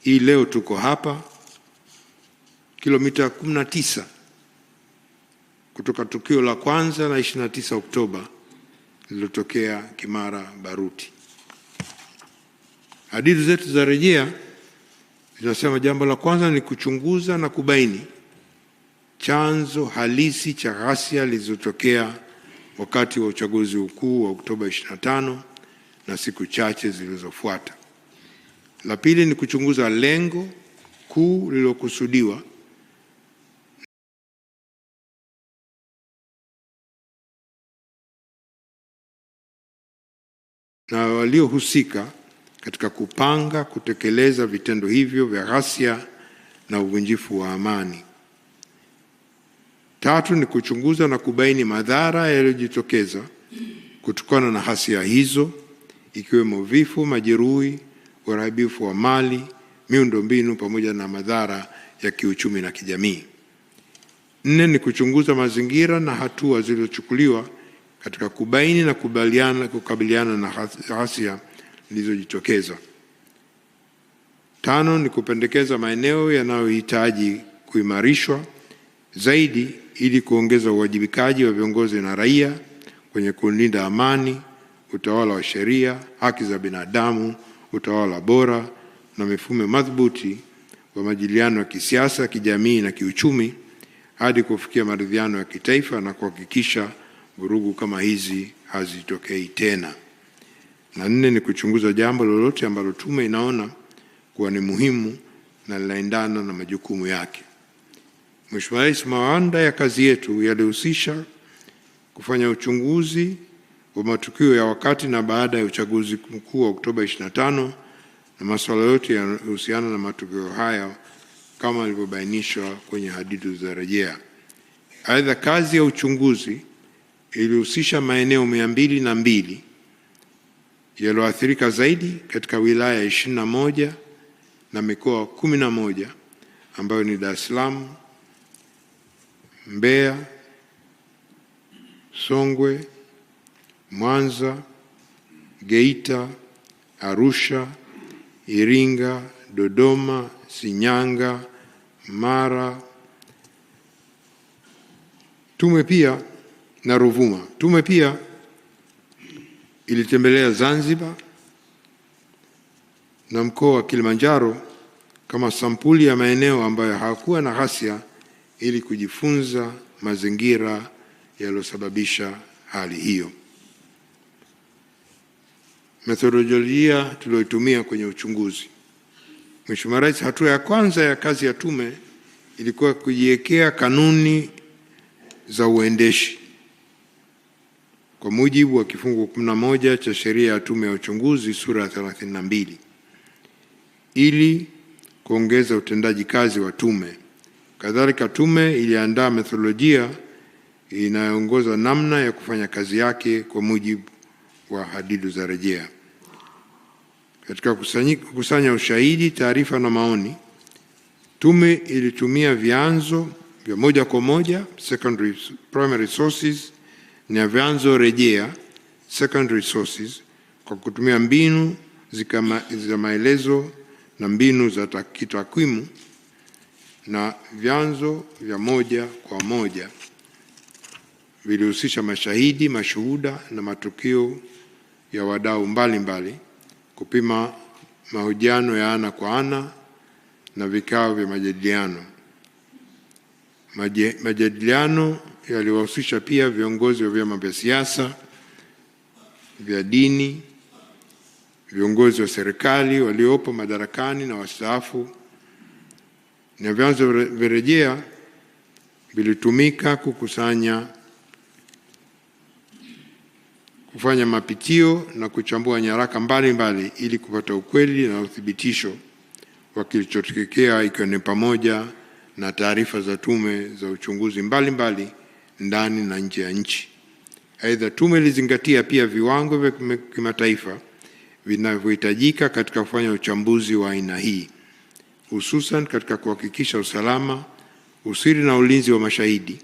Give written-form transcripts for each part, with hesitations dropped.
Hii leo tuko hapa kilomita 19 kutoka tukio la kwanza la 29 Oktoba lililotokea Kimara Baruti. Hadidu zetu za rejea zinasema jambo la kwanza ni kuchunguza na kubaini chanzo halisi cha ghasia zilizotokea wakati wa uchaguzi mkuu wa Oktoba 25 na siku chache zilizofuata. La pili ni kuchunguza lengo kuu lililokusudiwa na waliohusika katika kupanga kutekeleza vitendo hivyo vya ghasia na uvunjifu wa amani. Tatu ni kuchunguza na kubaini madhara yaliyojitokeza kutokana na ghasia hizo, ikiwemo vifo, majeruhi, uharibifu wa mali, miundombinu pamoja na madhara ya kiuchumi na kijamii. Nne ni kuchunguza mazingira na hatua zilizochukuliwa katika kubaini na kukabiliana na ghasia zilizojitokeza. Tano ni kupendekeza maeneo yanayohitaji kuimarishwa zaidi ili kuongeza uwajibikaji wa viongozi na raia kwenye kulinda amani, utawala wa sheria, haki za binadamu, utawala bora na mifumo madhubuti wa majadiliano ya kisiasa, kijamii na kiuchumi hadi kufikia maridhiano ya kitaifa na kuhakikisha vurugu kama hizi hazitokei tena. Na nne ni kuchunguza jambo lolote ambalo tume inaona kuwa ni muhimu na linaendana na majukumu yake. Mheshimiwa Rais, mawanda ya kazi yetu yalihusisha kufanya uchunguzi wa matukio ya wakati na baada ya uchaguzi mkuu wa Oktoba 25 na masuala yote yanayohusiana na matukio haya kama yalivyobainishwa kwenye hadidu za rejea. Aidha, kazi ya uchunguzi ilihusisha maeneo 202 yaliyoathirika zaidi katika wilaya 21 na mikoa 11 ambayo ni Dar es Salaam, Mbeya, Songwe, Mwanza, Geita, Arusha, Iringa, Dodoma, Shinyanga, Mara, tume pia na Ruvuma. Tume pia ilitembelea Zanzibar na mkoa wa Kilimanjaro kama sampuli ya maeneo ambayo hakuwa na ghasia ili kujifunza mazingira yaliyosababisha hali hiyo. Methodolojia tuliyoitumia kwenye uchunguzi. Mheshimiwa Rais, hatua ya kwanza ya kazi ya tume ilikuwa kujiwekea kanuni za uendeshi kwa mujibu wa kifungu 11 cha sheria ya tume ya uchunguzi sura ya 32 ili kuongeza utendaji kazi wa tume. Kadhalika, tume iliandaa methodolojia inayoongoza namna ya kufanya kazi yake kwa mujibu wa hadidu za rejea. Katika kukusanya ushahidi, taarifa na maoni, tume ilitumia vyanzo vya moja kwa moja, primary sources, na vyanzo rejea, secondary sources, kwa kutumia mbinu za maelezo na mbinu za kitakwimu, na vyanzo vya moja kwa moja vilihusisha mashahidi, mashuhuda na matukio ya wadau mbalimbali, kupima mahojiano ya ana kwa ana na vikao vya majadiliano. Majadiliano yaliwahusisha pia viongozi wa vyama vya siasa, vya dini, viongozi wa serikali waliopo madarakani na wastaafu, na vyanzo vya rejea vilitumika kufanya mapitio na kuchambua nyaraka mbalimbali ili kupata ukweli na uthibitisho wa kilichotokea, ikiwa ni pamoja na taarifa za tume za uchunguzi mbalimbali ndani na nje ya nchi. Aidha, tume ilizingatia pia viwango vya kimataifa vinavyohitajika katika kufanya uchambuzi wa aina hii, hususan katika kuhakikisha usalama, usiri na ulinzi wa mashahidi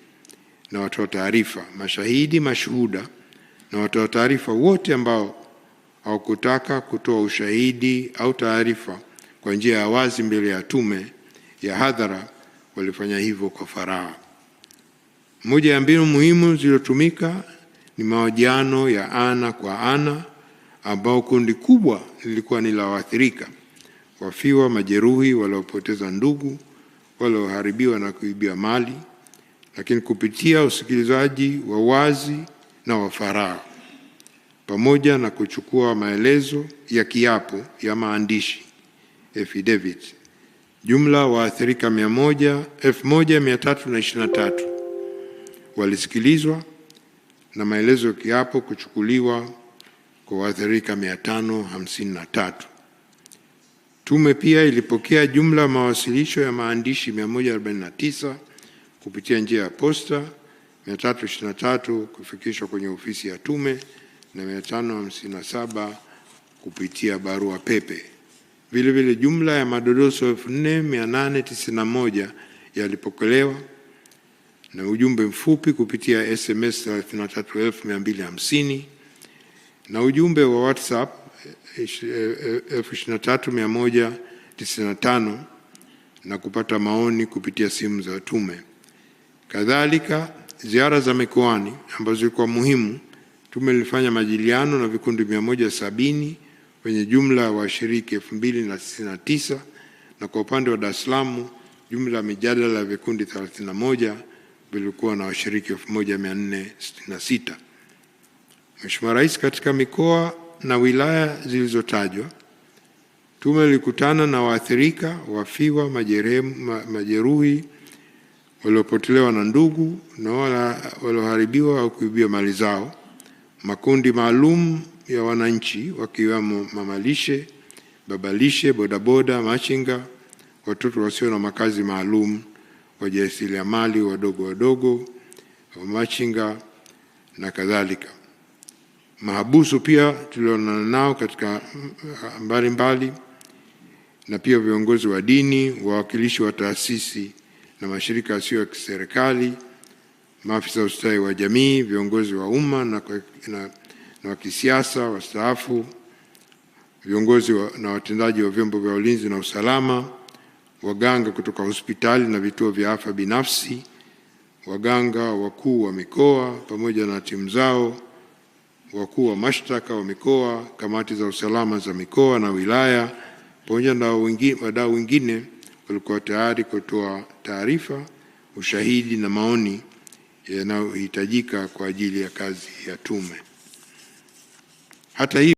na watoa taarifa, mashahidi, mashuhuda na watoa taarifa wote ambao hawakutaka kutoa ushahidi au taarifa kwa njia ya wazi mbele ya tume ya hadhara walifanya hivyo kwa faragha. Moja ya mbinu muhimu zilizotumika ni mahojiano ya ana kwa ana, ambao kundi kubwa lilikuwa ni la waathirika, wafiwa, majeruhi, waliopoteza ndugu, walioharibiwa na kuibiwa mali, lakini kupitia usikilizaji wa wazi na wa faragha pamoja na kuchukua maelezo ya kiapo ya maandishi affidavit, jumla waathirika 1323 walisikilizwa na maelezo ya kiapo kuchukuliwa kwa waathirika 553. Tume pia ilipokea jumla mawasilisho ya maandishi 149 kupitia njia ya posta, 323 kufikishwa kwenye ofisi ya tume na 557 kupitia barua pepe. Vile vile jumla ya madodoso 4891 yalipokelewa na ujumbe mfupi kupitia SMS 33250 na ujumbe wa WhatsApp 23195 na kupata maoni kupitia simu za tume. Kadhalika, ziara za mikoani ambazo zilikuwa muhimu, tume ilifanya majadiliano na vikundi 170 wenye jumla ya washiriki 2099, na kwa upande wa Dar es Salaam jumla ya mijadala ya vikundi 31 vilikuwa na washiriki 1466. Mheshimiwa Rais, katika mikoa na wilaya zilizotajwa, tume ilikutana na waathirika, wafiwa, majeruhi, waliopotelewa na ndugu na walioharibiwa au kuibiwa mali zao, makundi maalum ya wananchi wakiwemo mamalishe, babalishe, bodaboda, machinga, watoto wasio na makazi maalum, wajasiriamali wadogo, machinga na kadhalika. Mahabusu pia tulionana nao katika mbalimbali, na pia viongozi wa dini, wawakilishi wa taasisi na mashirika yasiyo ya kiserikali, maafisa ustawi wa jamii, viongozi wa umma na wa kisiasa wastaafu, viongozi na watendaji wa vyombo vya ulinzi na usalama, waganga kutoka hospitali na vituo vya afya binafsi, waganga wakuu wa mikoa pamoja na timu zao, wakuu wa mashtaka wa mikoa, kamati za usalama za mikoa na wilaya, pamoja na wadau wengine walikuwa tayari kutoa taarifa, ushahidi na maoni yanayohitajika kwa ajili ya kazi ya tume. Hata hivyo